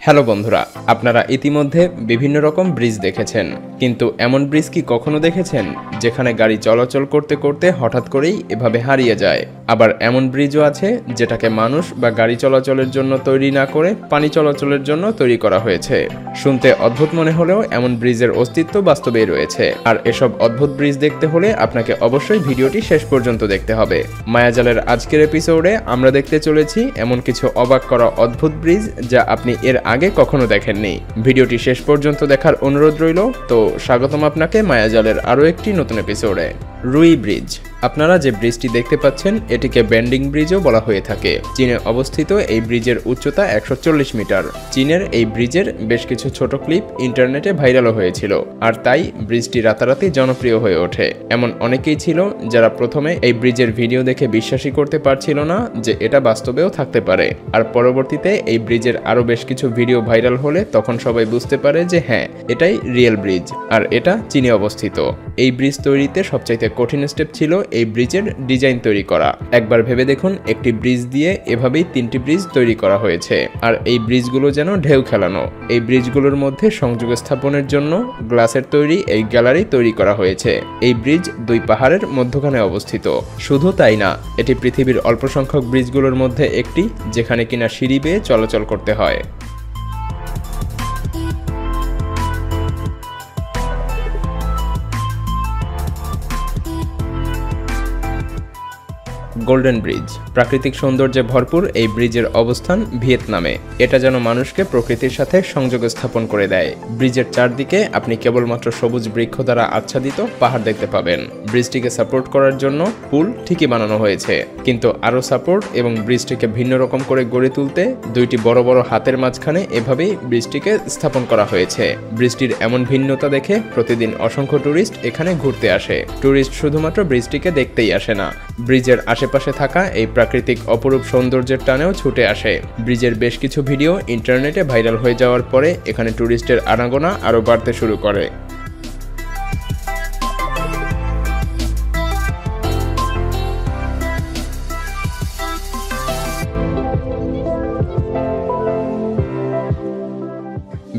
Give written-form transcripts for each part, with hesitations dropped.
Hello বন্ধুরা, আপনারা ইতিমধ্যে বিভিন্ন রকম ব্রিজ দেখেছেন, কিন্তু এমন ব্রিজ কি কখনো দেখেছেন যেখানে গাড়ি চলাচল করতে করতে হঠাৎ করেই এভাবে হারিয়ে যায়? আবার এমন ব্রিজও আছে যেটাকে মানুষ বা গাড়ি চলাচলের জন্য তৈরি না করে পানি চলাচলের জন্য তৈরি করা হয়েছে। শুনতে অদ্ভুত মনে হলেও এমন ব্রিজের অস্তিত্ব বাস্তবেই রয়েছে। আর এসব অদ্ভুত ব্রিজ দেখতে হলে আপনাকে অবশ্যই ভিডিওটি শেষ পর্যন্ত দেখতে হবে। মায়াজালের আজকের এপিসোডে আমরা দেখতে চলেছি এমন কিছু অবাক করা অদ্ভুত ব্রিজ যা আপনি এর আগে কখনো দেখেননি। ভিডিওটি শেষ পর্যন্ত দেখার অনুরোধ রইল। তো স্বাগতম আপনাকে মায়াজালের আরও একটি নতুন এপিসোডে। রুই ব্রিজ। আপনারা যে ব্রিজটি দেখতে পাচ্ছেন এটিকে বেন্ডিং ব্রিজও বলা হয়ে থাকে। চীনে অবস্থিত এই ব্রিজের উচ্চতা 140 মিটার। চীনের এই ব্রিজের বেশ কিছু ছোট ক্লিপ ইন্টারনেটে ভাইরালও হয়েছিল, আর তাই ব্রিজটি রাতারাতি জনপ্রিয় হয়ে ওঠে। এমন অনেকেই ছিল যারা প্রথমে এই ব্রিজের ভিডিও দেখে বিশ্বাসই করতে পারছিল না যে এটা বাস্তবেও থাকতে পারে, আর পরবর্তীতে এই ব্রিজের আরও বেশ কিছু ভিডিও ভাইরাল হলে তখন সবাই বুঝতে পারে যে হ্যাঁ, এটাই রিয়েল ব্রিজ, আর এটা চীনে অবস্থিত। এই ব্রিজ তৈরিতে সবচাইতে কঠিন স্টেপ ছিল এই ব্রিজের ডিজাইন তৈরি করা। একবার ভেবে দেখুন, একটি ব্রিজ দিয়ে এভাবেই 3টি ব্রিজ তৈরি করা হয়েছে, আর এই ব্রিজগুলো যেন ঢেউ খেলানো। এই ব্রিজগুলোর মধ্যে সংযোগ স্থাপনের জন্য গ্লাসের তৈরি এই গ্যালারি তৈরি করা হয়েছে। এই ব্রিজ 2 পাহাড়ের মধ্যখানে অবস্থিত। শুধু তাই না, এটি পৃথিবীর অল্প সংখ্যক ব্রিজগুলোর মধ্যে একটি যেখানে কিনা সিঁড়ি বেয়ে চলাচল করতে হয়। Golden bridge. প্রাকৃতিক সৌন্দর্যে ভরপুর এই ব্রিজের অবস্থান ভিয়েতনামে। এটা যেন মানুষকে প্রকৃতির সাথে সংযোগ স্থাপন করে দেয়। ব্রিজের চারদিকে আপনি কেবলমাত্র সবুজ বৃক্ষ দ্বারা আচ্ছাদিত পাহাড় দেখতে পাবেন। ব্রিজটিকে সাপোর্ট করার জন্য পুল ঠিকই বানানো হয়েছে, কিন্তু আরও সাপোর্ট এবং ব্রিজটিকে ভিন্ন রকম করে গড়ে তুলতে 2টি বড় বড় হাতের মাঝখানে এভাবেই ব্রিজটিকে স্থাপন করা হয়েছে। ব্রিজটির এমন ভিন্নতা দেখে প্রতিদিন অসংখ্য টুরিস্ট এখানে ঘুরতে আসে। টুরিস্ট শুধুমাত্র ব্রিজটিকে দেখতেই আসে না, ব্রিজের আশেপাশে থাকা এই প্রাকৃতিক অপরূপ সৌন্দর্যের টানেও ছুটে আসে। ব্রিজের বেশ কিছু ভিডিও ইন্টারনেটে ভাইরাল হয়ে যাওয়ার পরে এখানে টুরিস্টের আনাগোনা আরও বাড়তে শুরু করে।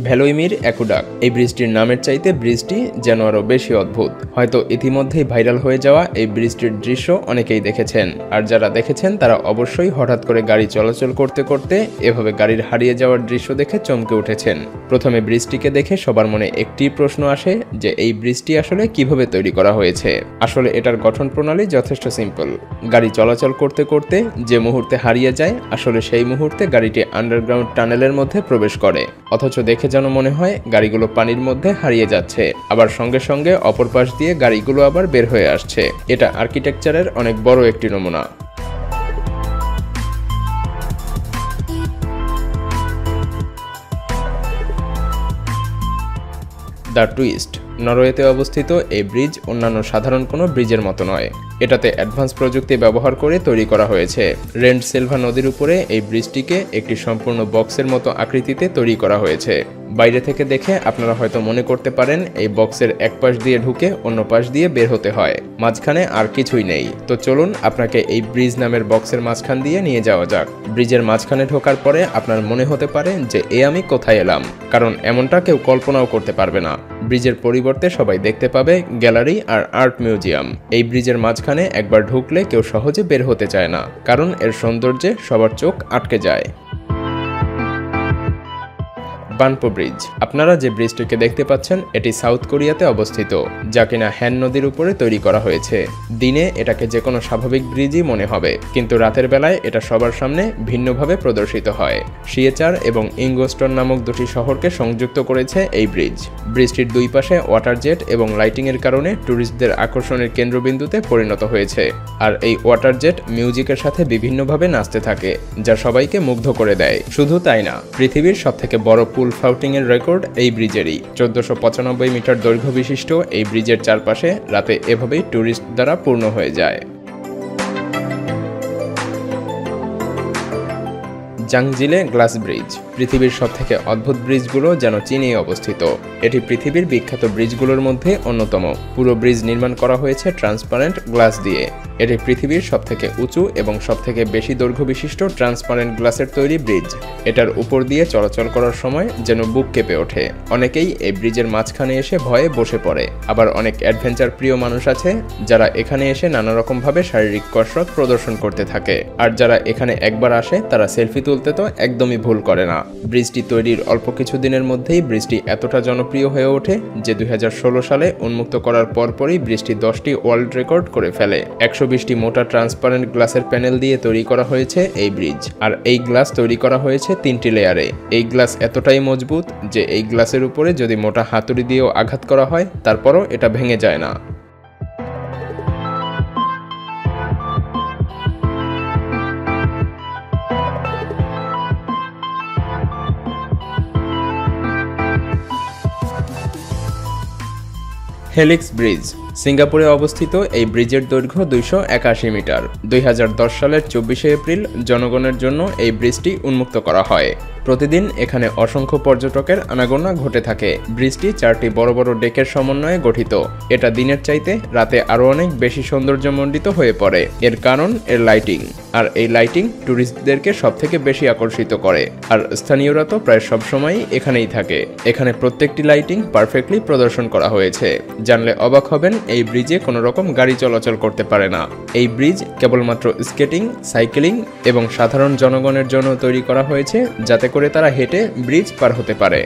ভ্যালোইমির অ্যাকুডাক্ট। এই ব্রিজটির নামের চাইতে ব্রিজটি যেন আরও বেশি অদ্ভুত। হয়তো ইতিমধ্যেই ভাইরাল হয়ে যাওয়া এই ব্রিজটির দৃশ্য অনেকেই দেখেছেন, আর যারা দেখেছেন তারা অবশ্যই হঠাৎ করে গাড়ি চলাচল করতে করতে এভাবে গাড়ির হারিয়ে যাওয়ার দৃশ্য দেখে চমকে উঠেছেন। প্রথমে ব্রিজটিকে দেখে সবার মনে একটি প্রশ্ন আসে যে এই ব্রিজটি আসলে কিভাবে তৈরি করা হয়েছে। আসলে এটার গঠন প্রণালী যথেষ্ট সিম্পল। গাড়ি চলাচল করতে করতে যে মুহূর্তে হারিয়ে যায়, আসলে সেই মুহূর্তে গাড়িটি আন্ডারগ্রাউন্ড টানেলের মধ্যে প্রবেশ করে, অথচ দেখে যেন মনে হয় গাড়িগুলো পানির মধ্যে হারিয়ে যাচ্ছে, আবার সঙ্গে সঙ্গে অপর পাশ দিয়ে গাড়িগুলো আবার বের হয়ে আসছে। এটা আর্কিটেকচারের অনেক বড় একটি নমুনা। The twist. নরওয়েতে অবস্থিত এই ব্রিজ অন্যান্য সাধারণ কোনো ব্রিজের মতো নয়। এটাতে অ্যাডভান্স প্রযুক্তি ব্যবহার করে তৈরি করা হয়েছে। রেন্ট সেলভা নদীর উপরে এই ব্রিজটিকে একটি সম্পূর্ণ বক্সের মতো আকৃতিতে তৈরি করা হয়েছে। বাইরে থেকে দেখে আপনারা হয়তো মনে করতে পারেন এই বক্সের এক পাশ দিয়ে ঢুকে অন্য পাশ দিয়ে বের হতে হয়, মাঝখানে আর কিছুই নেই। তো চলুন আপনাকে এই ব্রিজ নামের বক্সের মাঝখান দিয়ে নিয়ে যাওয়া যাক। ব্রিজের মাঝখানে ঢোকার পরে আপনার মনে হতে পারে যে আমি কোথায় এলাম, কারণ এমনটা কেউ কল্পনাও করতে পারবে না। ব্রিজের পরিবর্তে সবাই দেখতে পাবে গ্যালারি আর আর্ট মিউজিয়াম। এই ব্রিজের মাঝখানে একবার ঢুকলে কেউ সহজে বের হতে চায় না, কারণ এর সৌন্দর্যে সবার চোখ আটকে যায়। বানপো ব্রিজ। আপনারা যে ব্রিজটিকে দেখতে পাচ্ছেন এটি সাউথ কোরিয়াতে অবস্থিত, যা কিনা হ্যান নদীর উপরে তৈরি করা হয়েছে। দিনে এটাকে যে কোনো স্বাভাবিক ব্রিজই মনে হবে, কিন্তু রাতের বেলায় এটা সবার সামনে ভিন্নভাবে প্রদর্শিত হয়। শিয়েচার এবং ইঙ্গোস্টন নামক 2টি শহরকে সংযুক্ত করেছে এই ব্রিজ। ব্রিজটির 2 পাশে ওয়াটার জেট এবং লাইটিংয়ের কারণে ট্যুরিস্টদের আকর্ষণের কেন্দ্রবিন্দুতে পরিণত হয়েছে। আর এই ওয়াটার জেট মিউজিকের সাথে বিভিন্নভাবে নাচতে থাকে, যা সবাইকে মুগ্ধ করে দেয়। শুধু তাই না, পৃথিবীর সবথেকে বড় পুল ফ্লাউটিং এর রেকর্ড এই ব্রিজেরই। 1495 মিটার দৈর্ঘ্য বিশিষ্ট এই ব্রিজের চারপাশে রাতে এভাবেই ট্যুরিস্ট দ্বারা পূর্ণ হয়ে যায়। জাংজিলে গ্লাস ব্রিজ। পৃথিবীর সবথেকে অদ্ভুত ব্রিজগুলো যেন চীনে অবস্থিত। এটি পৃথিবীর বিখ্যাত ব্রিজগুলোর মধ্যে অন্যতম। পুরো ব্রিজ নির্মাণ করা হয়েছে ট্রান্সপারেন্ট গ্লাস দিয়ে। এটি পৃথিবীর সবথেকে উঁচু এবং সবথেকে বেশি দৈর্ঘ্য বিশিষ্ট ট্রান্সপারেন্ট গ্লাসের তৈরি ব্রিজ। এটার উপর দিয়ে চলাচল করার সময় যেন বুক কেঁপে ওঠে। অনেকেই এই ব্রিজের মাঝখানে এসে ভয়ে বসে পড়ে। আবার অনেক অ্যাডভেঞ্চার প্রিয় মানুষ আছে যারা এখানে এসে নানা রকমভাবে শারীরিক কসরত প্রদর্শন করতে থাকে। আর যারা এখানে একবার আসে তারা সেলফি তুলতে তো একদমই ভুল করে না। ব্রিজটি তৈরির অল্প কিছু দিনের মধ্যেই ব্রিজটি এতটা জনপ্রিয় হয়ে ওঠে যে 2016 সালে উন্মুক্ত করার পরপরই ব্রিজটি 10টি ওয়ার্ল্ড রেকর্ড করে ফেলে। 120টি মোটা ট্রান্সপারেন্ট গ্লাসের প্যানেল দিয়ে তৈরি করা হয়েছে এই ব্রিজ। আর এই গ্লাস তৈরি করা হয়েছে 3টি লেয়ারে। এই গ্লাস এতটাই মজবুত যে এই গ্লাসের উপরে যদি মোটা হাতুড়ি দিয়েও আঘাত করা হয় তারপরও এটা ভেঙে যায় না। Helix bridge. সিঙ্গাপুরে অবস্থিত এই ব্রিজের দৈর্ঘ্য 281 মিটার। 2010 সালের 24শে এপ্রিল জনগণের জন্য এই ব্রিজটি উন্মুক্ত করা হয়। প্রতিদিন এখানে অসংখ্য পর্যটকের আনাগোনা ঘটে থাকে। ব্রিজটি 4টি বড় বড় ডেকের সমন্বয়ে গঠিত। এটা দিনের চাইতে রাতে আরও অনেক বেশি সৌন্দর্যমণ্ডিত হয়ে পড়ে। এর কারণ এর লাইটিং। আর এই লাইটিং ট্যুরিস্টদেরকে সবথেকে বেশি আকর্ষিত করে। আর স্থানীয়রা তো প্রায় সবসময়ই এখানেই থাকে। এখানে প্রত্যেকটি লাইটিং পারফেক্টলি প্রদর্শন করা হয়েছে। জানলে অবাক হবেন এই ব্রিজে কোনো রকম গাড়ি চলাচল করতে পারে না। এই ব্রিজ কেবলমাত্র স্কেটিং, সাইকেলিং এবং সাধারণ জনগণের জন্য তৈরি করা হয়েছে যাতে করে তারা হেঁটে ব্রিজ পার হতে পারে।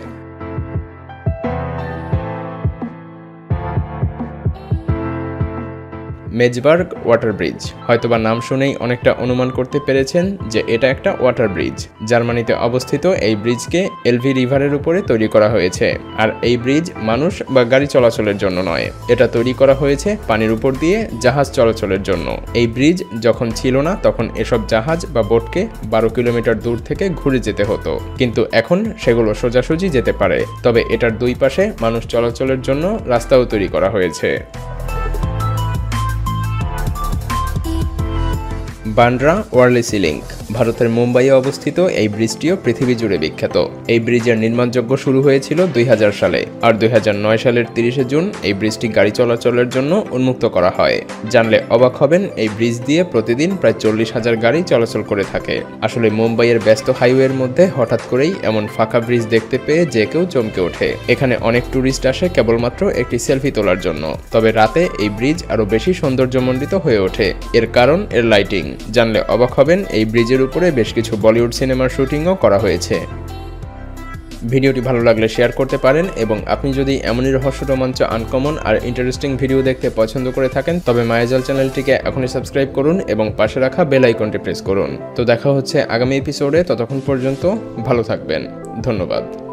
মেজবার্গ ওয়াটার ব্রিজ। হয়তোবা নাম শুনেই অনেকটা অনুমান করতে পেরেছেন যে এটা একটা ওয়াটার ব্রিজ। জার্মানিতে অবস্থিত এই ব্রিজকে এলভি রিভারের উপরে তৈরি করা হয়েছে। আর এই ব্রিজ মানুষ বা গাড়ি চলাচলের জন্য নয়, এটা তৈরি করা হয়েছে পানির উপর দিয়ে জাহাজ চলাচলের জন্য। এই ব্রিজ যখন ছিল না তখন এসব জাহাজ বা বোটকে 12 কিলোমিটার দূর থেকে ঘুরে যেতে হতো, কিন্তু এখন সেগুলো সোজাসুজি যেতে পারে। তবে এটার দুই পাশে মানুষ চলাচলের জন্য রাস্তাও তৈরি করা হয়েছে। Bandra Worli sea link. ভারতের মুম্বাইয়ে অবস্থিত এই ব্রিজটিও পৃথিবী জুড়ে বিখ্যাত। এই ব্রিজের নির্মাণযজ্ঞ শুরু হয়েছিল 2000 সালে। আর 2009 সালের 30শে জুন এই ব্রিজটি গাড়ি চলাচলের জন্য উন্মুক্ত করা হয়। জানলে অবাক হবেন এই ব্রিজ দিয়ে প্রতিদিন প্রায় 40,000 গাড়ি চলাচল করে থাকে। আসলে মুম্বাইয়ের ব্যস্ত হাইওয়ের মধ্যে হঠাৎ করেই এমন ফাঁকা ব্রিজ দেখতে পেয়ে যে কেউ চমকে ওঠে। এখানে অনেক ট্যুরিস্ট আসে কেবলমাত্র একটি সেলফি তোলার জন্য। তবে রাতে এই ব্রিজ আরো বেশি সৌন্দর্যমণ্ডিত হয়ে ওঠে। এর কারণ এর লাইটিং। জানলে অবাক হবেন এই ব্রিজের উপরে বেশ কিছু বলিউড সিনেমার শুটিংও করা হয়েছে। ভিডিওটি ভালো লাগলে শেয়ার করতে পারেন এবং আপনি যদি এমনই রহস্য, রোমাঞ্চ, আনকমন আর ইন্টারেস্টিং ভিডিও দেখতে পছন্দ করে থাকেন তবে মায়াজাল চ্যানেলটিকে এখনই সাবস্ক্রাইব করুন এবং পাশে রাখা বেল আইকনটি প্রেস করুন। তো দেখা হচ্ছে আগামী এপিসোডে। ততক্ষণ পর্যন্ত ভালো থাকবেন। ধন্যবাদ।